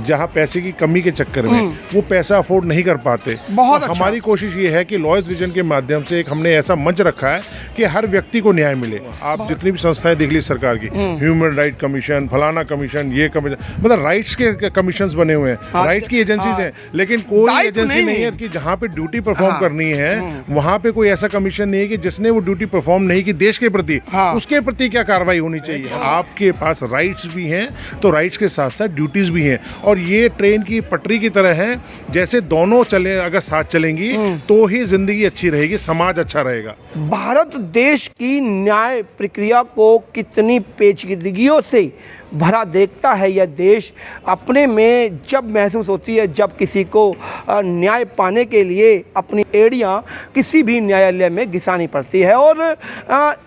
जहाँ पैसे की कमी के चक्कर में वो पैसा अफोर्ड नहीं कर पाते। बहुत अच्छा। हमारी कोशिश ये है कि लॉयर्स विजन के माध्यम से एक हमने ऐसा मंच रखा है कि हर व्यक्ति को न्याय मिले। आप जितनी भी संस्थाएं देख ली सरकार की, ह्यूमन राइट कमीशन, फलाना कमीशन, ये कमीशन, मतलब राइट्स के कमीशंस बने हुए हैं, राइट की एजेंसीज हैं, लेकिन कोई एजेंसी नहीं है कि जहाँ पे ड्यूटी परफॉर्म करनी है वहाँ पे कोई ऐसा कमीशन नहीं है कि जिसने वो ड्यूटी परफॉर्म नहीं की देश के प्रति, उसके प्रति क्या कार्रवाई होनी चाहिए। आपके पास राइट्स भी हैं तो राइट्स के साथ साथ ड्यूटीज भी हैं, और ये ट्रेन की पटरी की तरह है, जैसे दोनों चले अगर साथ चलेंगी तो ही जिंदगी अच्छी रहेगी, समाज अच्छा रहेगा। भारत देश की न्याय प्रक्रिया को कितनी पेचीदगियों से भरा देखता है यह देश। अपने में जब महसूस होती है जब किसी को न्याय पाने के लिए अपनी एड़ियाँ किसी भी न्यायालय में घिसानी पड़ती है, और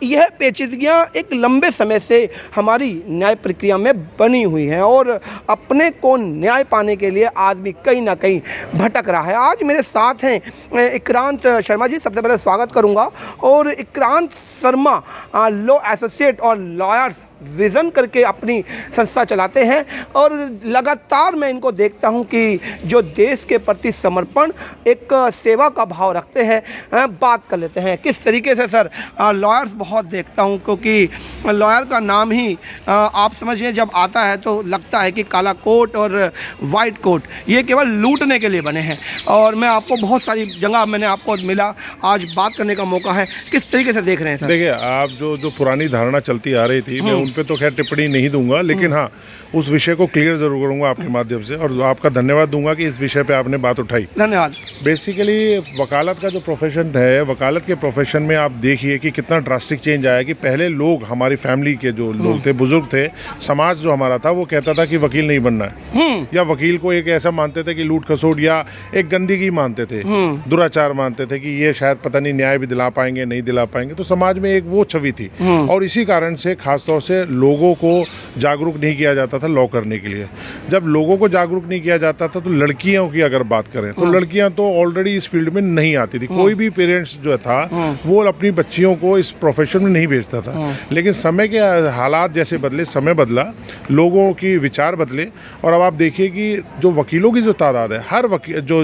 यह पेचीदगियाँ एक लंबे समय से हमारी न्याय प्रक्रिया में बनी हुई हैं, और अपने को न्याय पाने के लिए आदमी कहीं ना कहीं भटक रहा है। आज मेरे साथ हैं इक्रांत शर्मा जी, सबसे पहले स्वागत करूंगा। और इक्रांत शर्मा लॉ एसोसिएट और लॉयर्स विज़न करके अपनी संस्था चलाते हैं, और लगातार मैं इनको देखता हूं कि जो देश के प्रति समर्पण, एक सेवा का भाव रखते हैं। बात कर लेते हैं किस तरीके से सर लॉयर्स बहुत देखता हूं, क्योंकि लॉयर का नाम ही आप समझिए जब आता है तो लगता है कि काला कोट और वाइट कोट ये केवल लूटने के लिए बने हैं। और मैं आपको बहुत सारी जगह मैंने आपको मिला, आज बात करने का मौका है, किस तरीके से देख रहे हैं सर? देखिए, आप जो पुरानी धारणा चलती आ रही थी, मैं उन पे तो खैर टिप्पणी नहीं दूंगा, लेकिन हाँ उस विषय को क्लियर जरूर करूंगा आपके माध्यम से, और आपका धन्यवाद दूंगा कि इस विषय पे आपने बात उठाई। धन्यवाद। बेसिकली वकालत का जो प्रोफेशन है, वकालत के प्रोफेशन में आप देखिए कि कितना ड्रास्टिक चेंज आया कि पहले लोग, हमारी फैमिली के जो लोग थे, बुजुर्ग थे, समाज जो हमारा था, वो कहता था कि वकील नहीं बनना है, या वकील को एक ऐसा मानते थे कि लूट खसोट या एक गंदगी मानते थे, दुराचार मानते थे कि ये शायद पता नहीं न्याय भी दिला पाएंगे नहीं दिला पाएंगे। तो समाज में एक वो छवि थी, और इसी कारण से खासतौर से लोगों को जागरूक नहीं किया जाता था लॉ करने के लिए। जब लोगों को जागरूक नहीं किया जाता था तो लड़कियों की अगर बात करें तो लड़कियां तो ऑलरेडी इस फील्ड में नहीं आती थी। कोई भी पेरेंट्स जो था वो अपनी बच्चियों को इस प्रोफेशन में नहीं भेजता था। लेकिन समय के हालात जैसे बदले, समय बदला, लोगों की विचार बदले, और अब आप देखिए कि जो वकीलों की जो तादाद है, हर वकील जो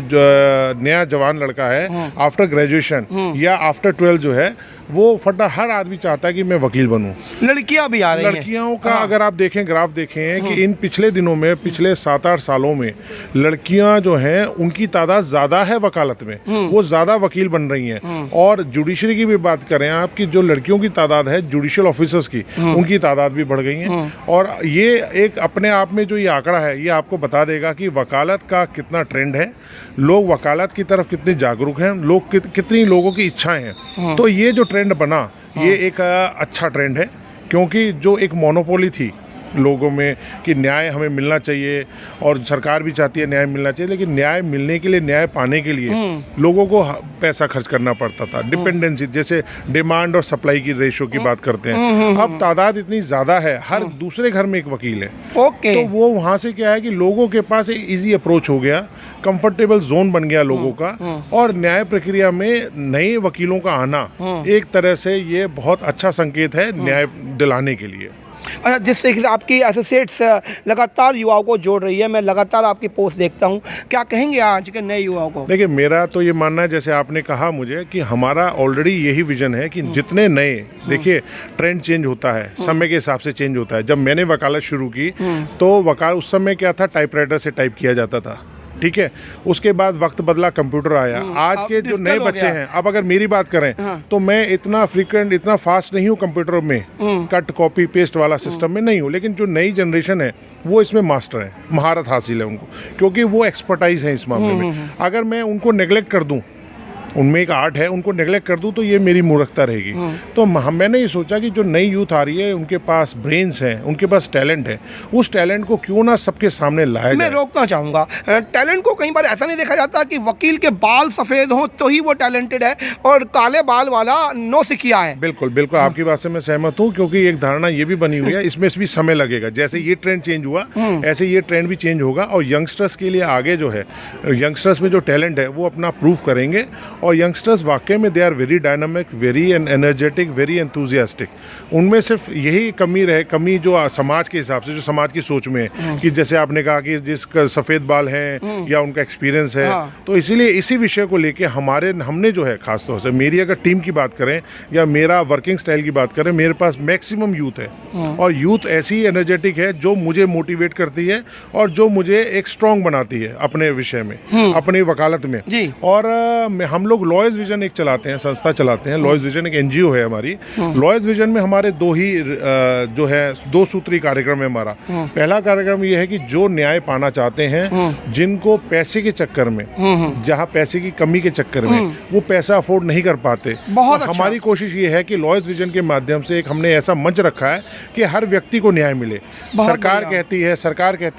नया जवान लड़का है आफ्टर ग्रेजुएशन या आफ्टर 12 जो है, वो फटा हर आदमी चाहता है कि मैं वकील बनूं। लड़कियां भी आ रही हैं। लड़कियों का अगर आप देखें, ग्राफ देखें कि इन पिछले दिनों में, पिछले 7-8 सालों में लड़कियां जो हैं उनकी तादाद ज़्यादा है वकालत में, वो ज़्यादा वकील बन रही हैं। और जुडिशरी की भी बात करें आपकी, जो लड़कियों की तादाद है जुडिशियल ऑफिसर्स की, उनकी तादाद भी बढ़ गई है। और ये एक अपने आप में जो ये आंकड़ा है, ये आपको बता देगा कि वकालत का कितना ट्रेंड है, लोग वकालत की तरफ कितने जागरूक हैं, लोग कितनी लोगों की इच्छाएं हैं। तो ये जो ट्रेंड बना, ये एक अच्छा ट्रेंड है, क्योंकि जो एक मोनोपोली थी लोगों में कि न्याय हमें मिलना चाहिए, और सरकार भी चाहती है न्याय मिलना चाहिए, लेकिन न्याय मिलने के लिए, न्याय पाने के लिए लोगों को पैसा खर्च करना पड़ता था। डिपेंडेंसी, जैसे डिमांड और सप्लाई की रेशो की बात करते हैं, अब तादाद इतनी ज़्यादा है, हर दूसरे घर में एक वकील है। तो वो वहाँ से क्या है कि लोगों के पास एक ईजी अप्रोच हो गया, कंफर्टेबल जोन बन गया लोगों का, और न्याय प्रक्रिया में नए वकीलों का आना एक तरह से ये बहुत अच्छा संकेत है न्याय दिलाने के लिए। अच्छा, जिस तरीके से आपकी एसोसिएट्स लगातार युवाओं को जोड़ रही है, मैं लगातार आपकी पोस्ट देखता हूं, क्या कहेंगे आज के नए युवाओं को? देखिए, मेरा तो ये मानना है, जैसे आपने कहा मुझे, कि हमारा ऑलरेडी यही विजन है कि जितने नए, देखिए ट्रेंड चेंज होता है, समय के हिसाब से चेंज होता है। जब मैंने वकालत शुरू की तो उस समय क्या था, टाइपराइटर से टाइप किया जाता था, ठीक है। उसके बाद वक्त बदला, कंप्यूटर आया। आज के जो नए बच्चे हैं, अब अगर मेरी बात करें तो मैं इतना फ्रीक्वेंट, इतना फास्ट नहीं हूँ कंप्यूटर में, कट कॉपी पेस्ट वाला सिस्टम में नहीं हूँ, लेकिन जो नई जनरेशन है वो इसमें मास्टर है, महारत हासिल है उनको, क्योंकि वो एक्सपर्टाइज है इस मामले में। अगर मैं उनको नेग्लेक्ट कर दूँ, उनमें एक आर्ट है, उनको नेग्लेक्ट कर दूं तो ये मेरी मूर्खता रहेगी। तो मैंने ये सोचा कि जो नई यूथ आ रही है, उनके पास ब्रेन्स हैं, उनके पास टैलेंट है, उस टैलेंट को क्यों ना सबके सामने लाया जाए। मैं रोकना चाहूँगा, टैलेंट को कई बार ऐसा नहीं देखा जाता कि वकील के बाल सफ़ेद हों तो ही वो टैलेंटेड है, और काले बाल वाला नौसिखिया है। बिल्कुल बिल्कुल, आपकी बात से मैं सहमत हूँ, क्योंकि एक धारणा ये भी बनी हुई है, इसमें भी समय लगेगा। जैसे ये ट्रेंड चेंज हुआ, ऐसे ये ट्रेंड भी चेंज होगा, और यंगस्टर्स के लिए आगे जो है, यंगस्टर्स में जो टैलेंट है वो अपना प्रूफ करेंगे, और यंगस्टर्स वाकई में they are very dynamic, very energetic, very enthusiastic. उनमें सिर्फ यही कमी जो समाज के हिसाब से, जो समाज की सोच में है कि जैसे आपने कहा कि जिसका सफ़ेद बाल हैं या उनका एक्सपीरियंस है, तो इसीलिए इसी विषय को लेके हमने जो है खासतौर से, मेरी अगर टीम की बात करें या मेरा वर्किंग स्टाइल की बात करें, मेरे पास मैक्सिमम यूथ है और यूथ ऐसी एनर्जेटिक है जो मुझे मोटिवेट करती है और जो मुझे एक स्ट्रॉन्ग बनाती है अपने विषय में, अपनी वकालत में। और हम लोग लॉयर्स विजन एक चलाते हैं, संस्था चलाते हैं। लॉयर्स विजन एक एनजीओ है हमारी। लॉयर्स विजन में हमारे दो सूत्री कार्यक्रम है हमारा। पहला कार्यक्रम ये है कि जो न्याय पाना चाहते हैं, जिनको पैसे के चक्कर में, जहां पैसे की कमी के चक्कर में वो पैसा अफोर्ड नहीं कर पाते, बहुत अच्छा। हमारी कोशिश ये है कि लॉयर्स विजन के माध्यम से एक हमने ऐसा मंच रखा है कि हर व्यक्ति को न्याय मिले। सरकार कहती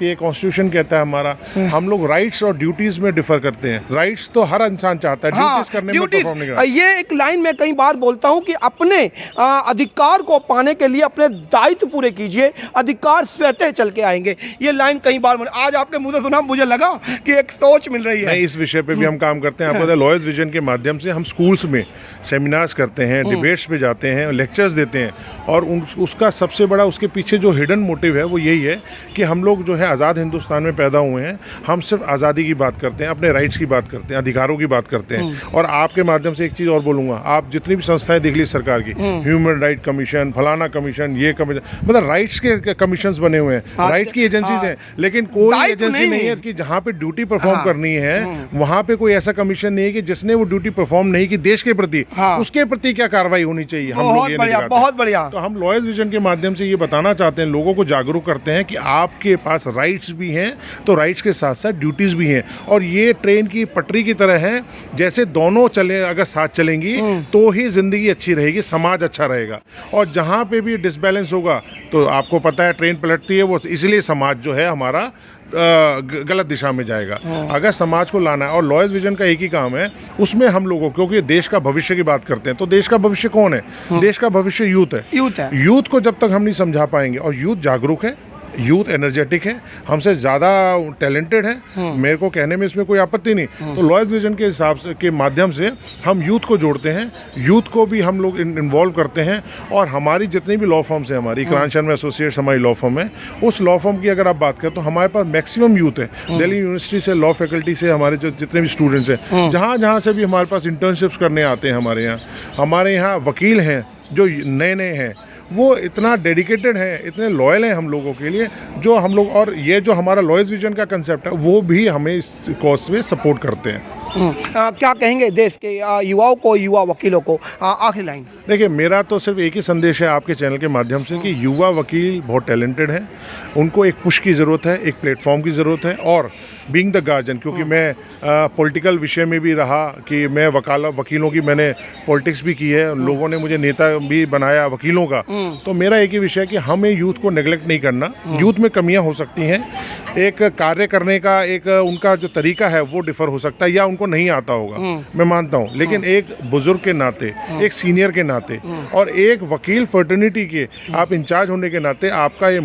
है, कॉन्स्टिट्यूशन कहता है हमारा, हम लोग राइट्स और ड्यूटीज में डिफर करते हैं। राइट्स तो हर इंसान चाहता है, ड्यूटीज करने में परफॉर्म नहीं करता। ये एक लाइन मैं कई बार बोलता हूं कि अपने अधिकार को पाने के लिए अपने दायित्व पूरे कीजिए, अधिकार स्वतः चल के आएंगे। ये लाइन कई बार आज आपके मुंह से सुना, मुझे लगा कि एक सोच मिल रही है। इस विषय पे भी हम काम करते हैं। आपको लॉयर्स विजन के माध्यम से हम स्कूल्स में सेमिनार्स करते हैं, डिबेट्स पे जाते हैं, लेक्चर्स देते हैं और उसका सबसे बड़ा, उसके पीछे जो हिडन मोटिव है वो यही है कि हम लोग जो है आज़ाद हिंदुस्तान में पैदा हुए हैं। हम सिर्फ आज़ादी की बात करते हैं, अपने राइट्स की बात करते हैं, अधिकारों की बात करते हैं। और आपके माध्यम से एक चीज़ और बोलूँगा, आप जितनी भी संस्थाएं देख ली सरकार की, ह्यूमन राइट कमीशन, फलाना कमीशन, ये कमीशन, मतलब राइट्स के कमीशन बने हुए हैं, राइट की एजेंसीज हैं, लेकिन कोई एजेंसी नहीं है कि जहाँ पे ड्यूटी परफॉर्म करनी है वहाँ पे कोई ऐसा कमीशन नहीं है कि जिसने वो ड्यूटी परफॉर्म नहीं की देश के प्रति, उसके प्रति क्या कार्रवाई होनी चाहिए। हम लोग ये नहीं, बहुत बढ़िया। तो हम लॉयर्स विजन के माध्यम से ये बताना चाहते हैं, लोगों को जागरूक करते हैं कि आपके पास राइट्स भी हैं तो राइट्स के साथ साथ ड्यूटीज भी हैं। और ये ट्रेन की पटरी की तरह है, जैसे दोनों चले, अगर साथ चलेंगी तो ही जिंदगी अच्छी रहेगी, समाज अच्छा रहेगा। और जहाँ पे भी डिसबैलेंस होगा तो आपको पता है ट्रेन पलटती है, वो इसलिए समाज जो है हमारा गलत दिशा में जाएगा। अगर समाज को लाना है, और लॉयर्स विजन का एक ही काम है, उसमें हम लोगों, क्योंकि देश का भविष्य की बात करते हैं, तो देश का भविष्य कौन है? देश का भविष्य यूथ है। यूथ को जब तक हम नहीं समझा पाएंगे, और यूथ जागरूक है, यूथ एनर्जेटिक है, हमसे ज़्यादा टैलेंटेड है, मेरे को कहने में इसमें कोई आपत्ति नहीं। तो लॉयर्स विजन के हिसाब से, के माध्यम से हम यूथ को जोड़ते हैं, यूथ को भी हम लोग इन्वॉल्व करते हैं। और हमारी जितनी भी लॉ फर्म्स हैं, हमारी इकरान शर्मा एसोसिएट्स हमारी लॉ फर्म है, उस लॉ फर्म की अगर आप बात करें तो हमारे पास मैक्सिमम यूथ है। दिल्ली यूनिवर्सिटी से, लॉ फैकल्टी से हमारे जो जितने भी स्टूडेंट्स हैं, जहाँ से भी हमारे पास इंटर्नशिप्स करने आते हैं, हमारे यहाँ वकील हैं जो नए हैं, वो इतना डेडिकेटेड है, इतने लॉयल हैं हम लोगों के लिए, जो हम लोग, और ये जो हमारा लॉयर्स विजन का कंसेप्ट है वो भी हमें इस कॉज में सपोर्ट करते हैं। क्या कहेंगे देश के युवाओं को, युवा वकीलों को? आखिरी लाइन। देखिए, मेरा तो सिर्फ एक ही संदेश है आपके चैनल के माध्यम से कि युवा वकील बहुत टैलेंटेड हैं, उनको एक पुश की ज़रूरत है, एक प्लेटफॉर्म की ज़रूरत है। और बीइंग द गार्जियन, क्योंकि मैं पॉलिटिकल विषय में भी रहा कि मैं वकीलों की मैंने पॉलिटिक्स भी की है, लोगों ने मुझे नेता भी बनाया वकीलों का। तो मेरा एक ही विषय है कि हमें यूथ को नेगलेक्ट नहीं करना। यूथ में कमियां हो सकती हैं, एक कार्य करने का एक उनका जो तरीका है वो डिफर हो सकता है, या उनको नहीं आता होगा, मैं मानता हूँ। लेकिन एक बुजुर्ग के नाते, एक सीनियर के नाते, और एक वकील फर्टर्निटी के आप इंचार्ज होने के नाते, आपका ये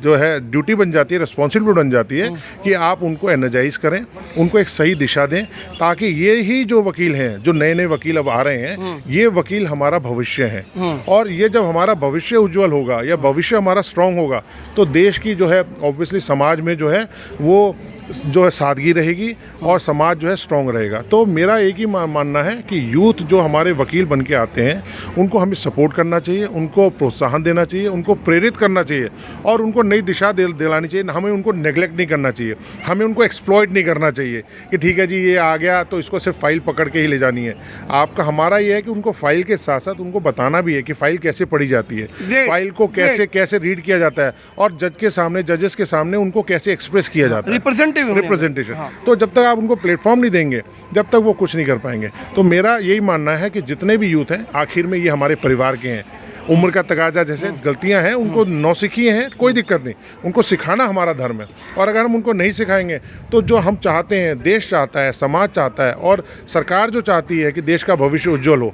जो है ड्यूटी बन जाती है, रिस्पॉन्सिबिलिटी बन जाती है कि आप उनको एनर्जाइज करें, उनको एक सही दिशा दें, ताकि ये ही जो वकील हैं, जो नए नए वकील अब आ रहे हैं, ये वकील हमारा भविष्य है। और ये जब हमारा भविष्य उज्जवल होगा या भविष्य हमारा स्ट्रांग होगा, तो देश की जो है ऑब्वियसली समाज में जो है वो जो है सादगी रहेगी और समाज जो है स्ट्रांग रहेगा। तो मेरा एक ही मानना है कि यूथ जो हमारे वकील बन के आते हैं, उनको हमें सपोर्ट करना चाहिए, उनको प्रोत्साहन देना चाहिए, उनको प्रेरित करना चाहिए और उनको नई दिशा दिलानी चाहिए। हमें उनको नेगलेक्ट नहीं करना चाहिए, हमें उनको एक्सप्लॉइट नहीं करना चाहिए कि ठीक है जी ये आ गया तो इसको सिर्फ फाइल पकड़ के ही ले जानी है। आपका हमारा ये है कि उनको फाइल के साथ साथ उनको बताना भी है कि फाइल कैसे पढ़ी जाती है, फाइल को कैसे रीड किया जाता है, और जजेस के सामने उनको कैसे एक्सप्रेस किया जाता है, रिप्रेजेंटेशन। तो जब तक आप उनको प्लेटफॉर्म नहीं देंगे, जब तक वो कुछ नहीं कर पाएंगे। तो मेरा यही मानना है कि जितने भी यूथ हैं, आखिर में ये हमारे परिवार के हैं, उम्र का तकाजा, जैसे गलतियां हैं उनको नौसिखी हैं, कोई दिक्कत नहीं, उनको सिखाना हमारा धर्म है। और अगर हम उनको नहीं सिखाएंगे तो जो हम चाहते हैं, देश चाहता है, समाज चाहता है और सरकार जो चाहती है कि देश का भविष्य उज्जवल हो,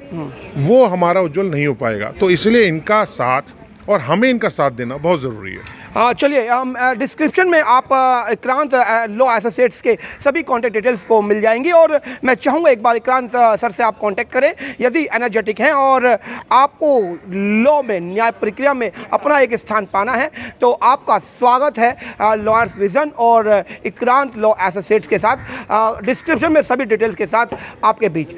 वो हमारा उज्जवल नहीं हो पाएगा। तो इसलिए इनका साथ और हमें इनका साथ देना बहुत ज़रूरी है। चलिए, डिस्क्रिप्शन में आप इक्रांत लॉ एसोसिएट्स के सभी कॉन्टैक्ट डिटेल्स को मिल जाएंगी और मैं चाहूँगा एक बार इक्रांत सर से आप कांटेक्ट करें यदि एनर्जेटिक हैं और आपको लॉ में, न्याय प्रक्रिया में अपना एक स्थान पाना है तो आपका स्वागत है लॉयर्स विजन और इक्रांत लॉ एसोसिएट्स के साथ। डिस्क्रिप्शन में सभी डिटेल्स के साथ आपके बीच